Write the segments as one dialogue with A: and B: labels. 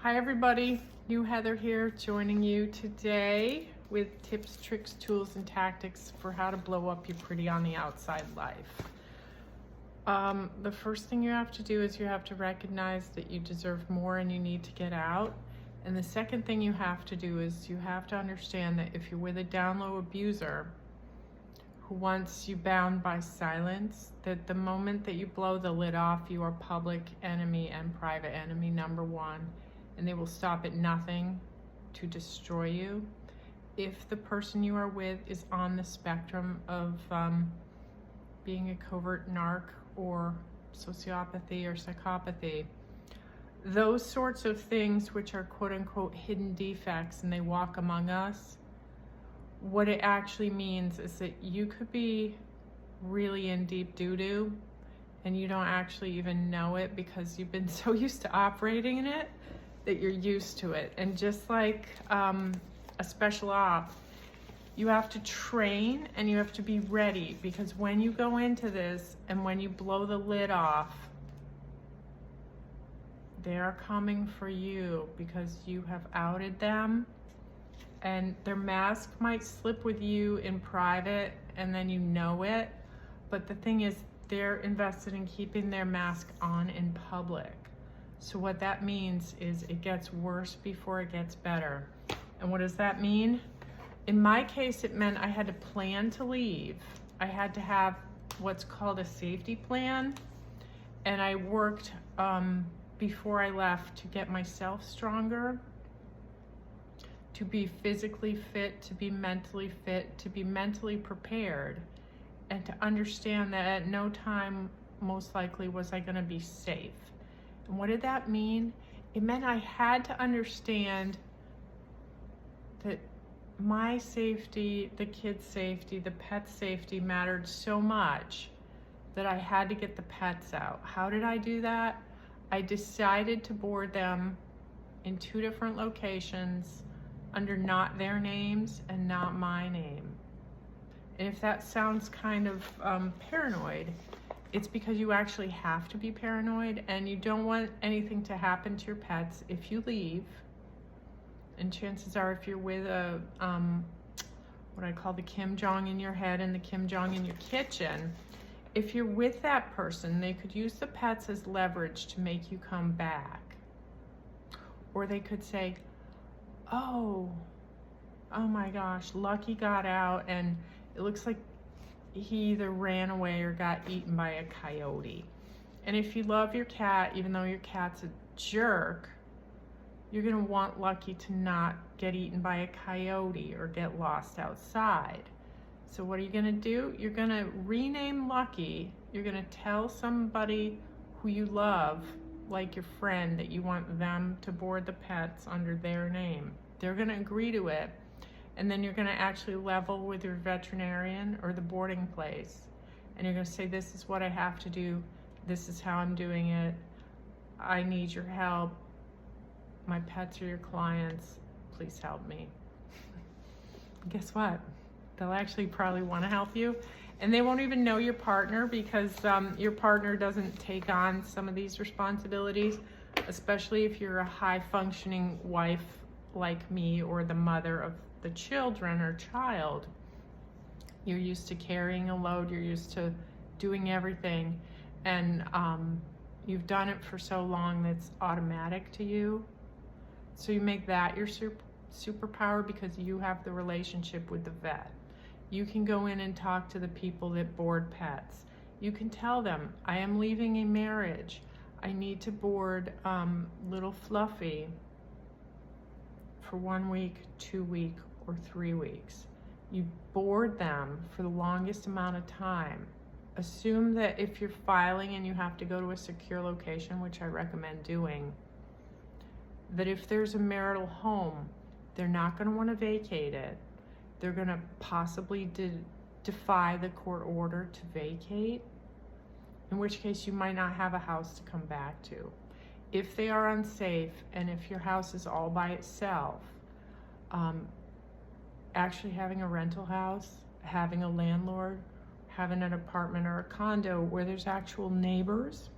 A: Hi everybody, new Heather here, joining you today with tips, tricks, tools, and tactics for how to blow up your pretty on the outside life. The first thing you have to do is you have to recognize that you deserve more and you need to get out. And the second thing you have to do is you have to understand that if you're with a down low abuser who wants you bound by silence, that the moment that you blow the lid off, you are public enemy and private enemy number one, and they will stop at nothing to destroy you. If the person you are with is on the spectrum of being a covert narc or sociopathy or psychopathy, those sorts of things which are quote unquote hidden defects and they walk among us, what it actually means is that you could be really in deep doo-doo and you don't actually even know it because you've been so used to operating in it that you're used to it. And just like a special op, you have to train and you have to be ready, because when you go into this and when you blow the lid off, they are coming for you because you have outed them, and their mask might slip with you in private and then you know it, but the thing is they're invested in keeping their mask on in public. So what that means is it gets worse before it gets better. And what does that mean? In my case, it meant I had to plan to leave. I had to have what's called a safety plan, and I worked before I left to get myself stronger, to be physically fit, to be mentally fit, to be mentally prepared, and to understand that at no time, most likely, was I gonna be safe. And what did that mean? It meant I had to understand that my safety, the kids' safety, the pets' safety mattered so much that I had to get the pets out. How did I do that? I decided to board them in 2 different locations under not their names and not my name. And if that sounds kind of paranoid, it's because you actually have to be paranoid, and you don't want anything to happen to your pets if you leave. And chances are, if you're with a what I call the Kim Jong in your head and the Kim Jong in your kitchen, if you're with that person, they could use the pets as leverage to make you come back. Or they could say, oh my gosh, Lucky got out and it looks like he either ran away or got eaten by a coyote. And if you love your cat, even though your cat's a jerk, you're gonna want Lucky to not get eaten by a coyote or get lost outside. So what are you gonna do? You're gonna rename Lucky. You're gonna tell somebody who you love, like your friend, that you want them to board the pets under their name. They're gonna agree to it. And then you're gonna actually level with your veterinarian or the boarding place. And you're gonna say, this is what I have to do. This is how I'm doing it. I need your help. My pets are your clients. Please help me. Guess what? They'll actually probably wanna help you. And they won't even know your partner, because your partner doesn't take on some of these responsibilities, especially if you're a high functioning wife like me or the mother of the children or child. You're used to carrying a load, you're used to doing everything, and you've done it for so long that it's automatic to you. So you make that your superpower because you have the relationship with the vet. You can go in and talk to the people that board pets. You can tell them, I am leaving a marriage. I need to board little Fluffy for 1 week, 2 weeks, or 3 weeks. You board them for the longest amount of time. Assume that if you're filing and you have to go to a secure location, which I recommend doing, that if there's a marital home, they're not gonna wanna vacate it. They're gonna possibly defy the court order to vacate, in which case you might not have a house to come back to. If they are unsafe, and if your house is all by itself, actually having a rental house, having a landlord, having an apartment or a condo where there's actual neighbors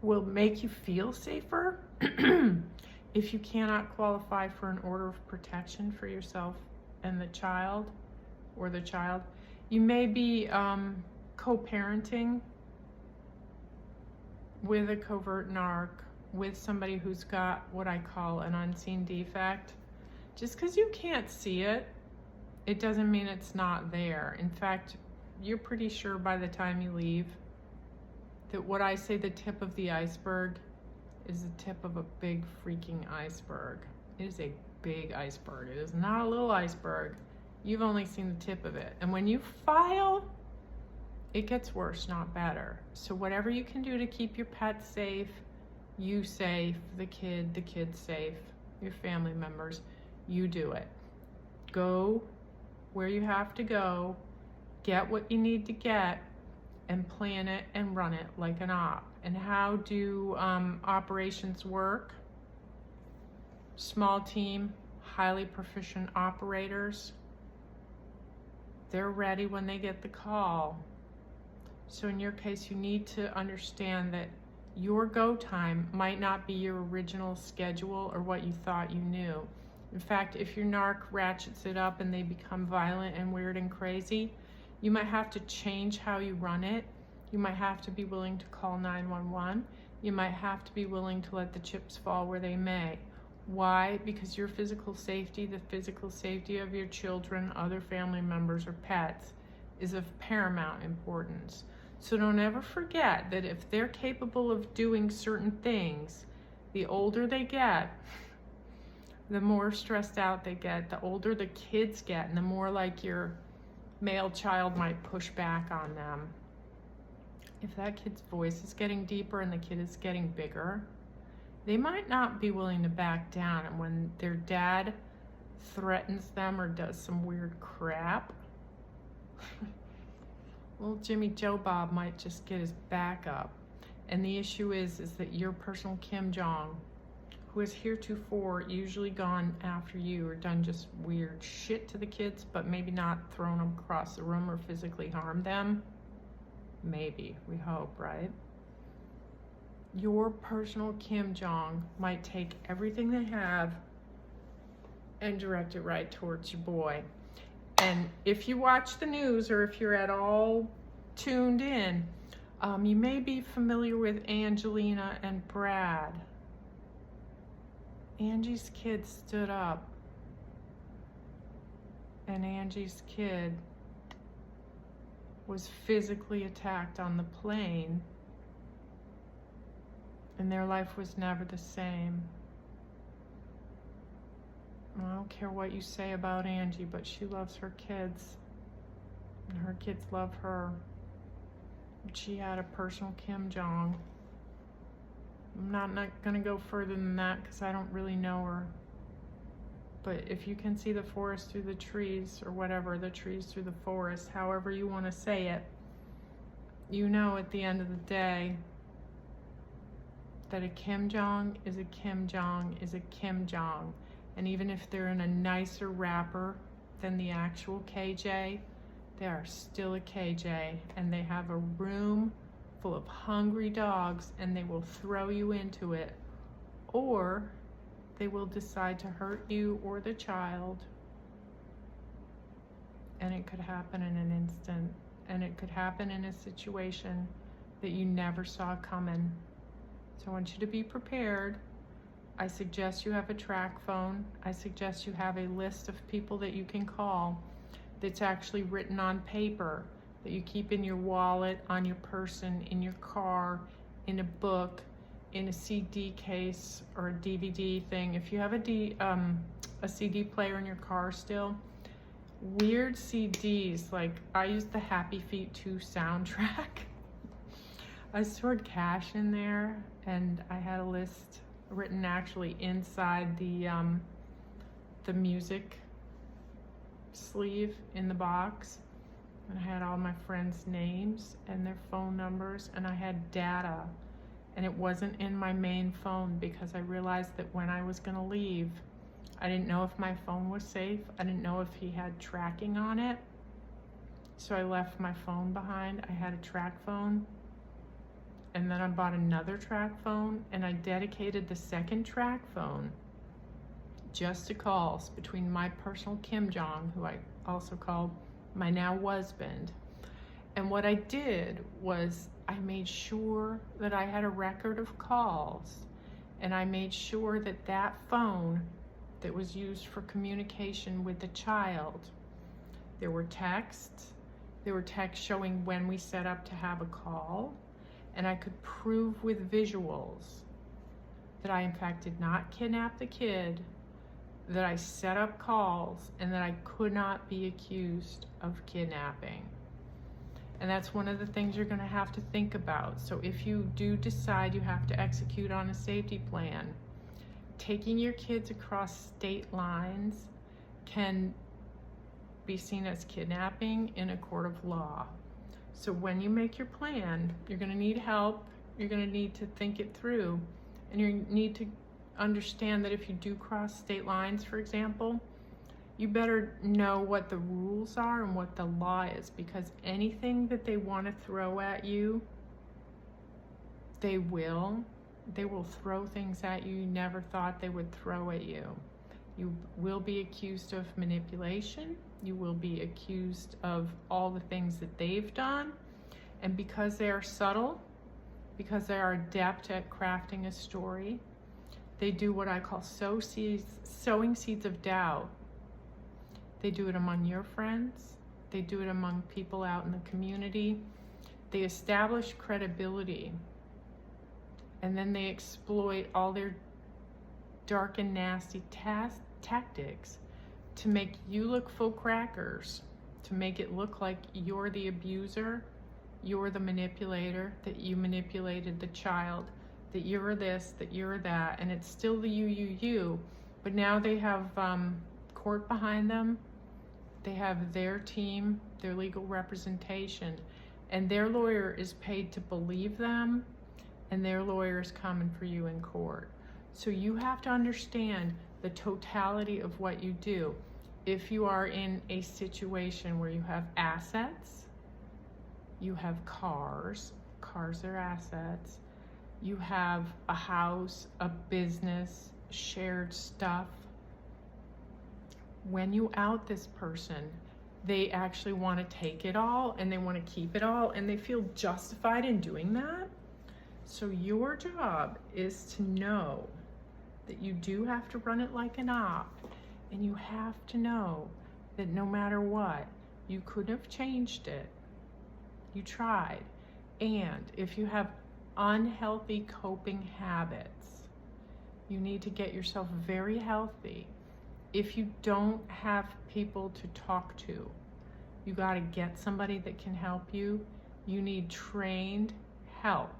A: will make you feel safer. if you cannot qualify for an order of protection for yourself and the child, or the child, you may be co-parenting with a covert narc, with somebody who's got what I call an unseen defect. Just because you can't see it, it doesn't mean it's not there. In fact, you're pretty sure by the time you leave that what I say the tip of the iceberg is the tip of a big freaking iceberg. It is a big iceberg. It is not a little iceberg. You've only seen the tip of it. And when you file, it gets worse, not better. So whatever you can do to keep your pet safe, you safe, the kid safe, your family members, you do it. Go where you have to go, get what you need to get, and plan it and run it like an op. And how do operations work? Small team, highly proficient operators. They're ready when they get the call. So in your case, you need to understand that your go time might not be your original schedule or what you thought you knew. In fact, if your narc ratchets it up and they become violent and weird and crazy, you might have to change how you run it. You might have to be willing to call 911. You might have to be willing to let the chips fall where they may. Why? Because your physical safety, the physical safety of your children, other family members, or pets is of paramount importance. So don't ever forget that if they're capable of doing certain things, the older they get, the more stressed out they get, the older the kids get, and the more like your male child might push back on them. If that kid's voice is getting deeper and the kid is getting bigger, they might not be willing to back down. And when their dad threatens them or does some weird crap, little Jimmy Joe Bob might just get his back up. And the issue is that your personal Kim Jong, who has heretofore usually gone after you or done just weird shit to the kids, but maybe not thrown them across the room or physically harmed them. Maybe, we hope, right? Your personal Kim Jong might take everything they have and direct it right towards your boy. And if you watch the news, or if you're at all tuned in, you may be familiar with Angelina and Brad. Angie's kid stood up, and Angie's kid was physically attacked on the plane, and their life was never the same. I don't care what you say about Angie, but she loves her kids, and her kids love her. She had a personal Kim Jong. I'm not going to go further than that because I don't really know her. But if you can see the forest through the trees, or whatever, the trees through the forest, however you want to say it, you know at the end of the day that a Kim Jong is a Kim Jong is a Kim Jong. And even if they're in a nicer wrapper than the actual KJ, they are still a KJ, and they have a room full of hungry dogs, and they will throw you into it, or they will decide to hurt you or the child, and it could happen in an instant, and it could happen in a situation that you never saw coming. So I want you to be prepared. I suggest you have a track phone. I suggest you have a list of people that you can call that's actually written on paper, that you keep in your wallet, on your person, in your car, in a book, in a CD case or a DVD thing. If you have a CD player in your car still, weird CDs, like I used the Happy Feet 2 soundtrack. I stored cash in there, and I had a list written actually inside the music sleeve in the box, and I had all my friends' names and their phone numbers, and I had data, and it wasn't in my main phone because I realized that when I was gonna leave, I didn't know if my phone was safe. I didn't know if he had tracking on it, so I left my phone behind. I had a track phone, and then I bought another track phone, and I dedicated the second track phone just to calls between my personal Kim Jong, who I also called my now husband. And what I did was I made sure that I had a record of calls, and I made sure that that phone that was used for communication with the child, there were texts showing when we set up to have a call, and I could prove with visuals that I in fact did not kidnap the kid, that I set up calls, and that I could not be accused of kidnapping. And that's one of the things you're going to have to think about. So if you do decide you have to execute on a safety plan, taking your kids across state lines can be seen as kidnapping in a court of law. So when you make your plan, you're going to need help, you're going to need to think it through, and you need to understand that if you do cross state lines, for example, you better know what the rules are and what the law is, because anything that they want to throw at you, they will throw things at you never thought they would throw at you. You will be accused of manipulation. You will be accused of all the things that they've done. And because they are subtle, because they are adept at crafting a story, they do what I call sowing seeds of doubt. They do it among your friends. They do it among people out in the community. They establish credibility. And then they exploit all their dark and nasty tactics to make you look full crackers, to make it look like you're the abuser, you're the manipulator, that you manipulated the child, that you're this, that you're that, and it's still the you, but now they have court behind them. They have their team, their legal representation, and their lawyer is paid to believe them, and their lawyer is coming for you in court. So you have to understand the totality of what you do. If you are in a situation where you have assets, you have cars are assets, you have a house, a business, shared stuff. When you out this person, they actually want to take it all and they want to keep it all, and they feel justified in doing that. So your job is to know that you do have to run it like an op, and you have to know that no matter what, you couldn't have changed it. You tried. And if you have unhealthy coping habits, you need to get yourself very healthy. If you don't have people to talk to, you got to get somebody that can help you. You need trained help.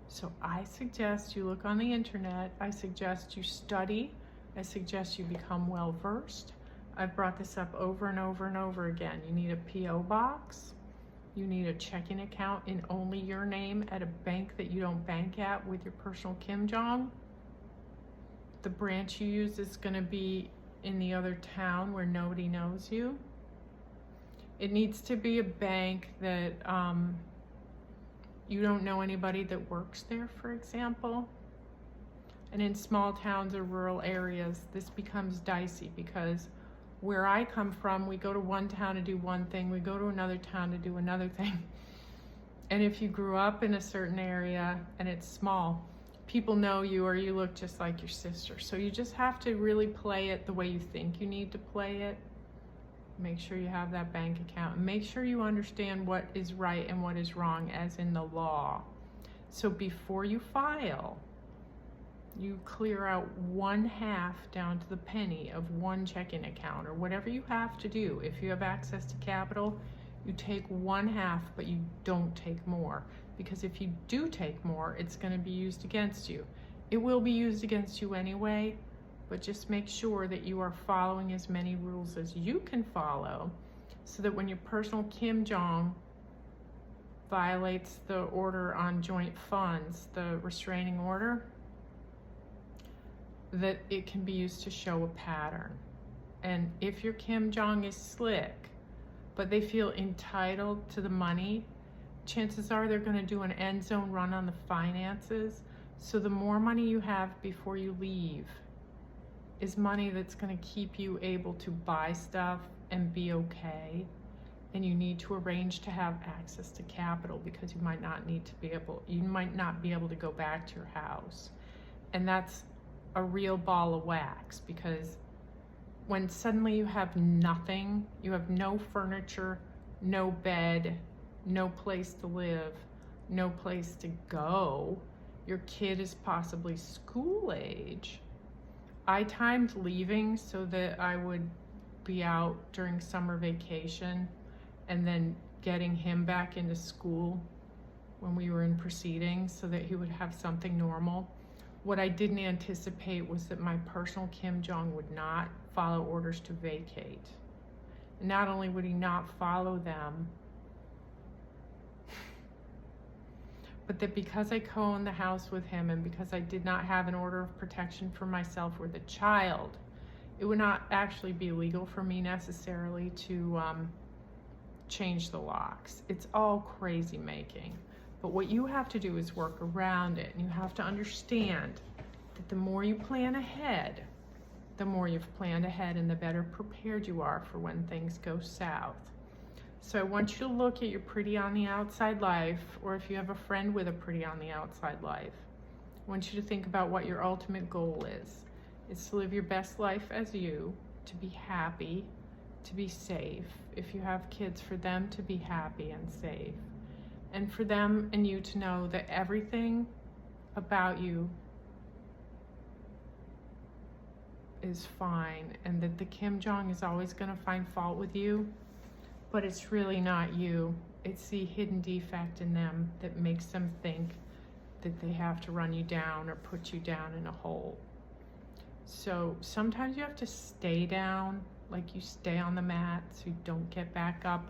A: So I suggest you look on the internet. I suggest you study. I suggest you become well versed. I've brought this up over and over and over again. You need a P.O. box. You need a checking account in only your name at a bank that you don't bank at with your personal Kim Jong. The branch you use is going to be in the other town where nobody knows you. It needs to be a bank that you don't know anybody that works there, for example. And in small towns or rural areas, this becomes dicey because where I come from, we go to one town to do one thing, we go to another town to do another thing. And if you grew up in a certain area and it's small, people know you or you look just like your sister. So you just have to really play it the way you think you need to play it. Make sure you have that bank account. Make sure you understand what is right and what is wrong, as in the law. So before you file, you clear out 1/2 down to the penny of one checking account, or whatever you have to do. If you have access to capital, you take 1/2, but you don't take more. Because if you do take more, it's going to be used against you. It will be used against you anyway, but just make sure that you are following as many rules as you can follow, so that when your personal Kim Jong violates the order on joint funds, the restraining order, that it can be used to show a pattern. And if your Kim Jong is slick, but they feel entitled to the money, chances are they're going to do an end zone run on the finances. So the more money you have before you leave is money that's going to keep you able to buy stuff and be okay. And you need to arrange to have access to capital, because you might not be able to go back to your house. And that's a real ball of wax, because when suddenly you have nothing, you have no furniture, no bed, no place to live, no place to go, your kid is possibly school age. I timed leaving so that I would be out during summer vacation and then getting him back into school when we were in proceedings so that he would have something normal. What I didn't anticipate was that my personal Kim Jong would not follow orders to vacate. And not only would he not follow them, but that because I co-owned the house with him and because I did not have an order of protection for myself or the child, it would not actually be legal for me necessarily to change the locks. It's all crazy making. But what you have to do is work around it, and you have to understand that the more you plan ahead, the more you've planned ahead and the better prepared you are for when things go south. So I want you to look at your pretty on the outside life, or if you have a friend with a pretty on the outside life, I want you to think about what your ultimate goal is. It's to live your best life as you, to be happy, to be safe. If you have kids, for them to be happy and safe. And for them and you to know that everything about you is fine, and that the Kim Jong is always going to find fault with you, but it's really not you. It's the hidden defect in them that makes them think that they have to run you down or put you down in a hole. So sometimes you have to stay down, like you stay on the mat so you don't get back up.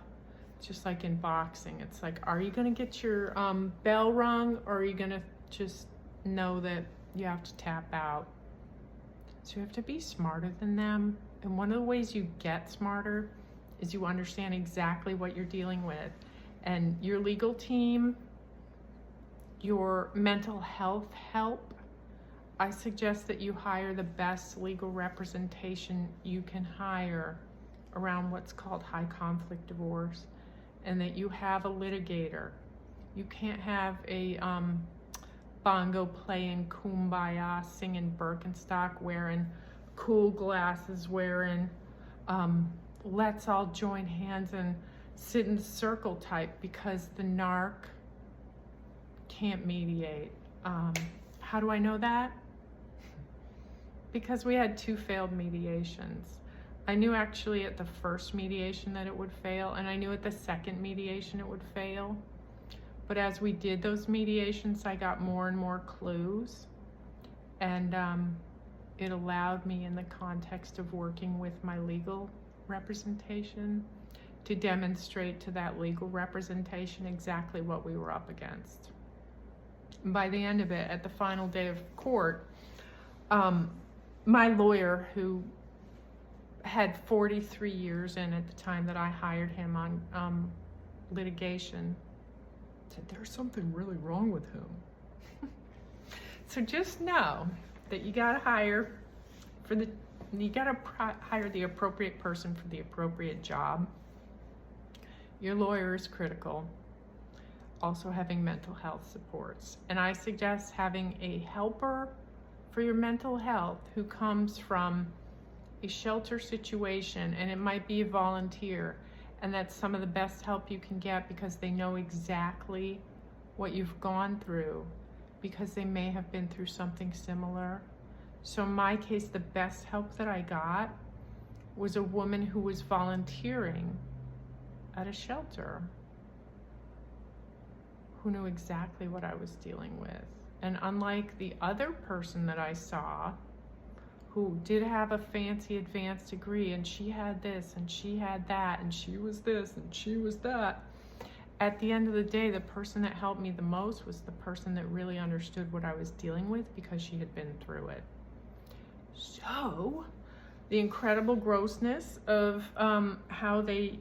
A: Just like in boxing, it's like, are you going to get your bell rung, or are you going to just know that you have to tap out? So you have to be smarter than them. And one of the ways you get smarter is you understand exactly what you're dealing with. And your legal team, your mental health help, I suggest that you hire the best legal representation you can hire around what's called high conflict divorce, and that you have a litigator. You can't have a bongo playing kumbaya, singing Birkenstock, wearing cool glasses, wearing let's all join hands and sit in the circle type, because the narc can't mediate. How do I know that? Because we had 2 failed mediations. I knew actually at the first mediation that it would fail, and I knew at the second mediation it would fail. But as we did those mediations, I got more and more clues, and it allowed me, in the context of working with my legal representation, to demonstrate to that legal representation exactly what we were up against. And by the end of it, at the final day of court, my lawyer, who had 43 years in at the time that I hired him on litigation, said, there's something really wrong with him. So just know that you gotta hire the appropriate person for the appropriate job. Your lawyer is critical. Also having mental health supports. And I suggest having a helper for your mental health who comes from a shelter situation, and it might be a volunteer, and that's some of the best help you can get, because they know exactly what you've gone through, because they may have been through something similar. So in my case, the best help that I got was a woman who was volunteering at a shelter, who knew exactly what I was dealing with. And unlike the other person that I saw, who did have a fancy advanced degree, and she had this and she had that and she was this and she was that, at the end of the day, the person that helped me the most was the person that really understood what I was dealing with, because she had been through it. So the incredible grossness of how they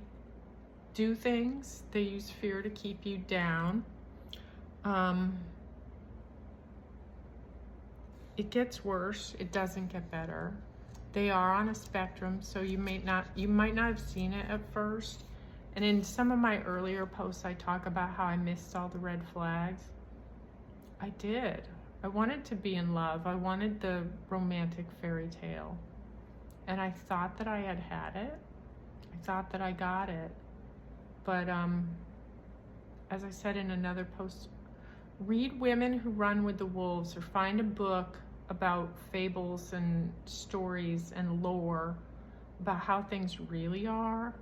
A: do things. They use fear to keep you down. It gets worse. It doesn't get better. They are on a spectrum, so you might not have seen it at first. And in some of my earlier posts, I talk about how I missed all the red flags. I did. I wanted to be in love. I wanted the romantic fairy tale. And I thought that I had it. I thought that I got it. But as I said in another post, read Women Who Run with the Wolves, or find a book about fables and stories and lore about how things really are,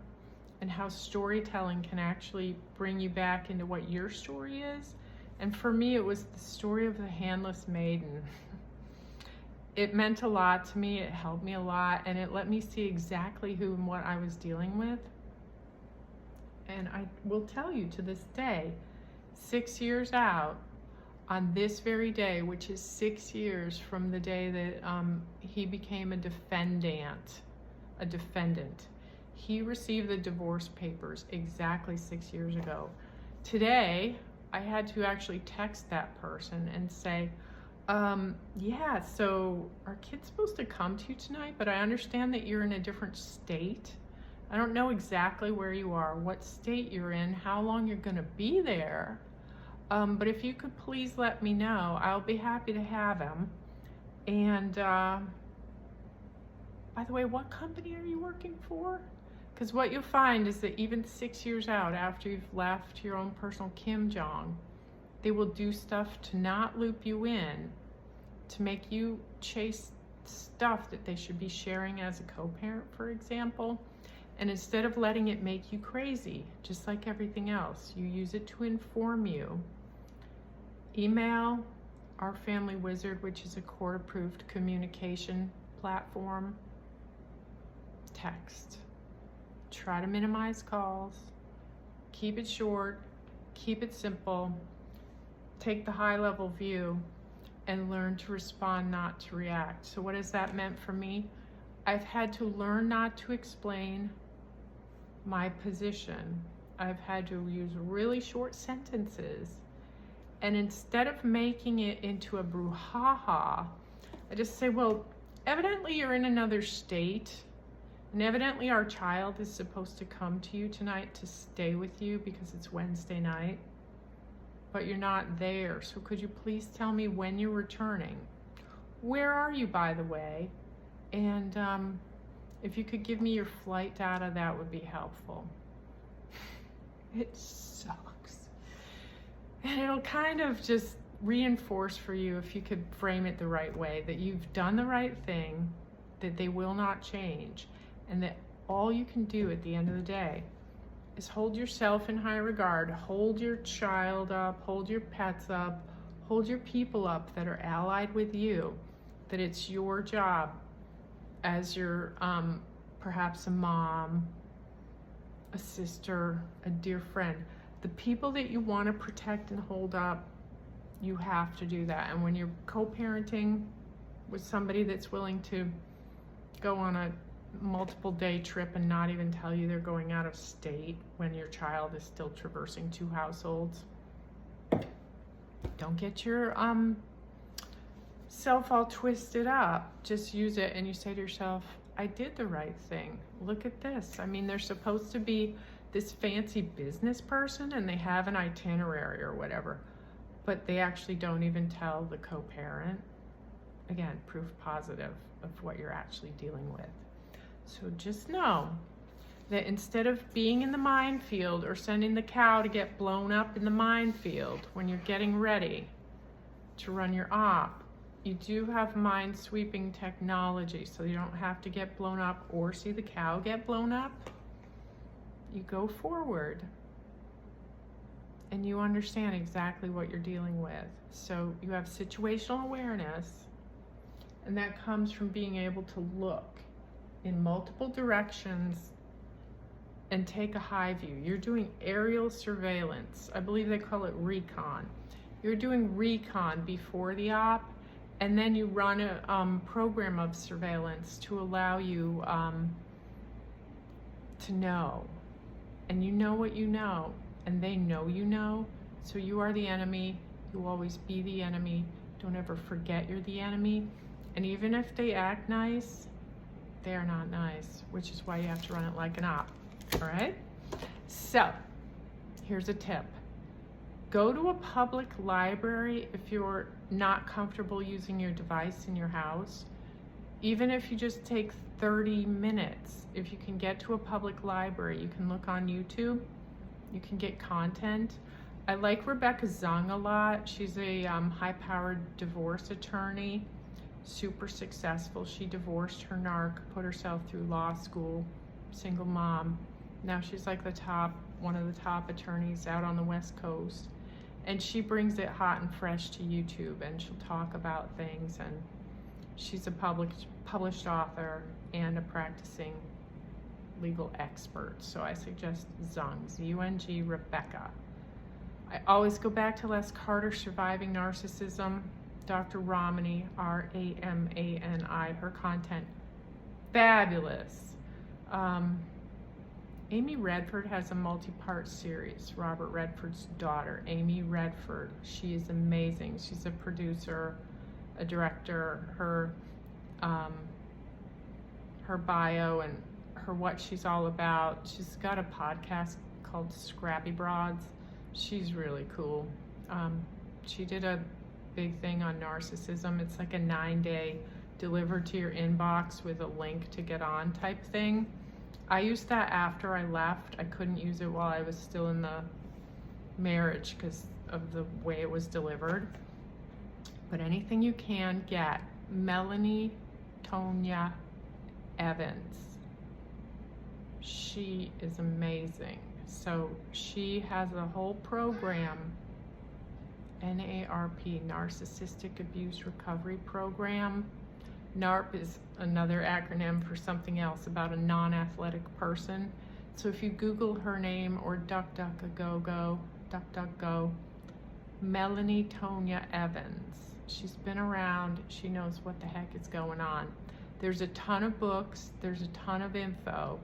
A: and how storytelling can actually bring you back into what your story is. And for me, it was the story of the handless maiden. It meant a lot to me. It helped me a lot, and it let me see exactly who and what I was dealing with. And I will tell you, to this day, 6 years out, on this very day, which is 6 years from the day that he became a defendant, he received the divorce papers exactly 6 years ago. Today, I had to actually text that person and say, yeah, so our kid's supposed to come to you tonight, but I understand that you're in a different state. I don't know exactly where you are, what state you're in, how long you're gonna be there. But if you could please let me know, I'll be happy to have him. And by the way, what company are you working for? Because what you'll find is that even 6 years out, after you've left your own personal Kim Jong, they will do stuff to not loop you in, to make you chase stuff that they should be sharing as a co-parent, for example. And instead of letting it make you crazy, just like everything else, you use it to inform you. Email Our Family Wizard, which is a court-approved communication platform. Text. Try to minimize calls. Keep it short. Keep it simple. Take the high-level view and learn to respond, not to react. So what has that meant for me? I've had to learn not to explain my position. I've had to use really short sentences. And instead of making it into a brouhaha, I just say, well, evidently you're in another state, and evidently our child is supposed to come to you tonight to stay with you because it's Wednesday night, but you're not there. So could you please tell me when you're returning? Where are you, by the way? And if you could give me your flight data, that would be helpful. It sucks. And it'll kind of just reinforce for you, if you could frame it the right way, that you've done the right thing, that they will not change, and that all you can do at the end of the day is hold yourself in high regard, hold your child up, hold your pets up, hold your people up that are allied with you, that it's your job as your, perhaps a mom, a sister, a dear friend, the people that you want to protect and hold up, you have to do that. And when you're co-parenting with somebody that's willing to go on a multiple day trip and not even tell you they're going out of state when your child is still traversing 2 households, don't get your self all twisted up. Just use it and you say to yourself, I did the right thing. Look at this. I mean, they're supposed to be this fancy business person and they have an itinerary or whatever, but they actually don't even tell the co-parent. Again, proof positive of what you're actually dealing with. So just know that instead of being in the minefield or sending the cow to get blown up in the minefield when you're getting ready to run your op, you do have mind-sweeping technology, so you don't have to get blown up or see the cow get blown up. You go forward and you understand exactly what you're dealing with. So you have situational awareness, and that comes from being able to look in multiple directions and take a high view. You're doing aerial surveillance. I believe they call it recon. You're doing recon before the op, and then you run a program of surveillance to allow you to know and you know what you know, and they know you know, so you are the enemy. You will always be the enemy. Don't ever forget you're the enemy. And even if they act nice, they're not nice, which is why you have to run it like an op, all right? So, here's a tip. Go to a public library if you're not comfortable using your device in your house. Even if you just take 30 minutes, if you can get to a public library, you can look on YouTube, you can get content. I like Rebecca Zung a lot. She's a high-powered divorce attorney, super successful. She divorced her narc, put herself through law school, single mom. Now she's like one of the top attorneys out on the West Coast. And she brings it hot and fresh to YouTube, and she'll talk about things. And she's a published author and a practicing legal expert. So I suggest Zung, Z-U-N-G, Rebecca. I always go back to Les Carter, Surviving Narcissism, Dr. Ramani, R-A-M-A-N-I, her content, fabulous. Amy Redford has a multi-part series, Robert Redford's daughter, Amy Redford. She is amazing. She's a producer, a director. Her bio and what she's all about. She's got a podcast called Scrappy Broads. She's really cool. She did a big thing on narcissism. It's like a 9-day delivered to your inbox with a link to get on type thing. I used that after I left. I couldn't use it while I was still in the marriage because of the way it was delivered. But anything you can get. Melanie Tonya Evans. She is amazing. So she has a whole program, NARP, Narcissistic Abuse Recovery Program. NARP is another acronym for something else about a non-athletic person. So if you Google her name or DuckDuckGo, Melanie Tonya Evans. She's been around. She knows what the heck is going on. There's a ton of books. There's a ton of info.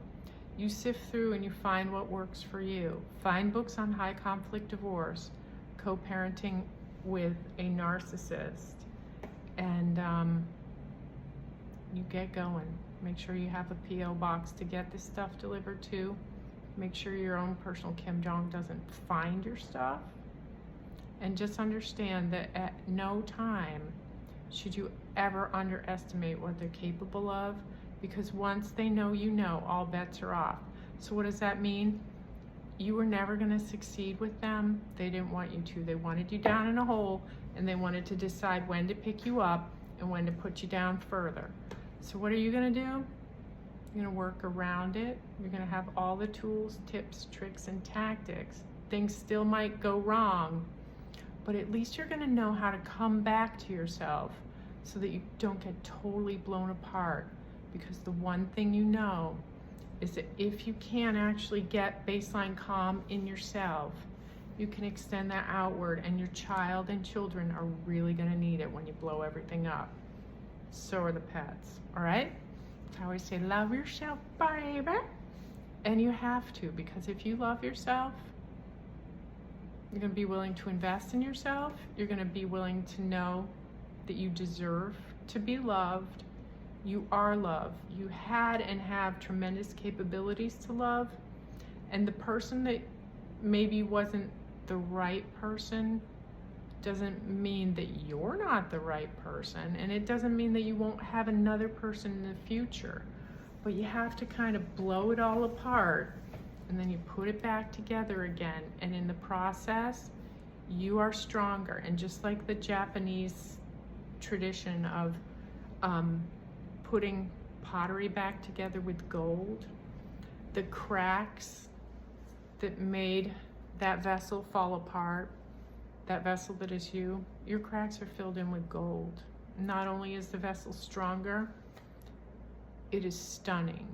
A: You sift through and you find what works for you. Find books on high conflict divorce, co-parenting with a narcissist, and you get going. Make sure you have a P.O. box to get this stuff delivered to. Make sure your own personal Kim Jong doesn't find your stuff. And just understand that at no time should you ever underestimate what they're capable of, because once they know you know, all bets are off. So what does that mean? You were never going to succeed with them. They didn't want you to. They wanted you down in a hole, and they wanted to decide when to pick you up and when to put you down further. So what are you going to do? You're going to work around it. You're going to have all the tools, tips, tricks, and tactics. Things still might go wrong, but at least you're going to know how to come back to yourself so that you don't get totally blown apart. Because the one thing you know is that if you can actually get baseline calm in yourself, you can extend that outward, and your child and children are really going to need it when you blow everything up. So are the pets, all right? I always say, love yourself, baby. And you have to, because if you love yourself, you're going to be willing to invest in yourself. You're going to be willing to know that you deserve to be loved. You are loved. You had and have tremendous capabilities to love. And the person that maybe wasn't the right person doesn't mean that you're not the right person. And it doesn't mean that you won't have another person in the future. But you have to kind of blow it all apart, and then you put it back together again. And in the process, you are stronger. And just like the Japanese tradition of putting pottery back together with gold, the cracks that made that vessel fall apart, that vessel that is you, your cracks are filled in with gold. Not only is the vessel stronger, it is stunning.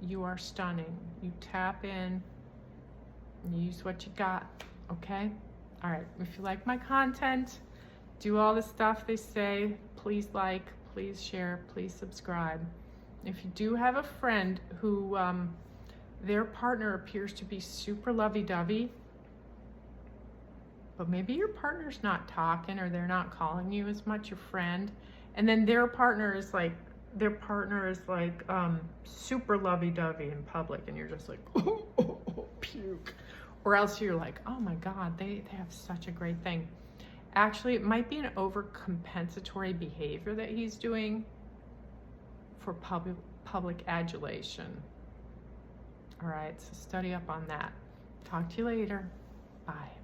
A: You are stunning. You tap in and you use what you got, okay? All right, if you like my content, do all the stuff they say. Please like, please share, please subscribe. If you do have a friend who their partner appears to be super lovey-dovey, but maybe your partner's not talking, or they're not calling you as much your friend, and then their partner is like super lovey-dovey in public, and you're just like, oh, puke. Or else you're like, oh my God, they have such a great thing. Actually, it might be an overcompensatory behavior that he's doing for public adulation. All right, so study up on that. Talk to you later. Bye.